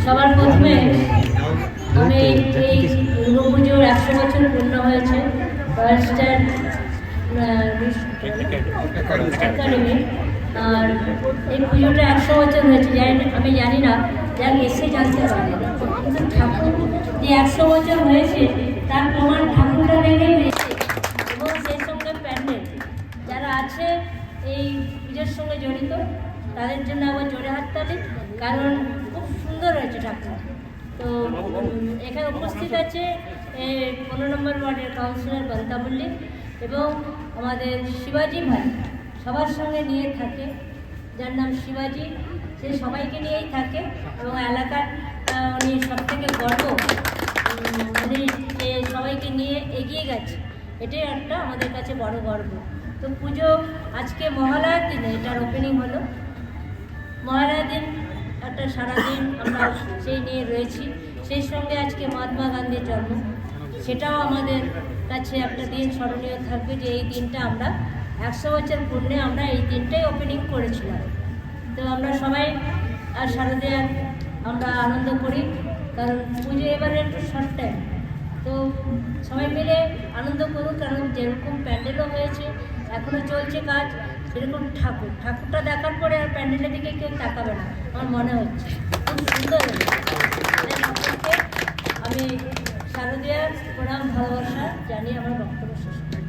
সবার প্রথমে আমি এই দুর্গাপুজোর 100 বছর পূর্ণ হয়েছে ফার্স্টার একাডেমি। আর এই পুজোটা 100 বছর হয়েছে আমি জানি না, যার এসে জানতে পারে। কিন্তু ঠাকুর যে 100 বছর হয়েছে তার প্রমাণ ঠাকুরটা দেখেই পেয়েছে। এবং সেই সঙ্গে প্যান্ডেল যারা আছে এই পুজোর সঙ্গে জড়িত তাদের জন্য আবার জোরে হাততালি, কারণ খুব সুন্দর হয়েছে ঠাকুর। তো এখানে উপস্থিত আছে 15 নম্বর ওয়ার্ডের কাউন্সিলর বন্তা মল্লিক এবং আমাদের শিবাজি ভাই সবার সঙ্গে নিয়ে থাকে, যার নাম শিবাজি। সে সবাইকে নিয়েই থাকে এবং এলাকার উনি সবথেকে গর্ব, উনি যে সবাইকে নিয়ে এগিয়ে গেছে, এটাই একটা আমাদের কাছে বড় গর্ব। তো পুজো আজকে মহালয়ার দিনে এটার ওপেনিং হলো। মহালয়ার দিন একটা সারাদিন আমরা সেই নিয়ে রয়েছি। সেই সঙ্গে আজকে মহাত্মা গান্ধীর জন্ম, সেটাও আমাদের কাছে একটা দিন স্মরণীয় থাকবে যে এই দিনটা আমরা 100 বছর পূর্ণে আমরা এই দিনটাই ওপেনিং করেছিলাম। তো আমরা সবাই আর শারদীয়ার আমরা আনন্দ করি, কারণ পুজো এবারে একটু শর্ট টাইম। তো সবাই মিলে আনন্দ করুন, কারণ যেরকম প্যান্ডেলও হয়েছে এখনও চলছে কাজ, সেরকম ঠাকুরটা দেখার পরে আর প্যান্ডেলের দিকে কেউ তাকাবে না আমার মনে হচ্ছে। খুব সুন্দর আমি শারদীয়ার প্রণাম ভালোবাসা জানিয়ে আমার বক্তব্য শেষ করি।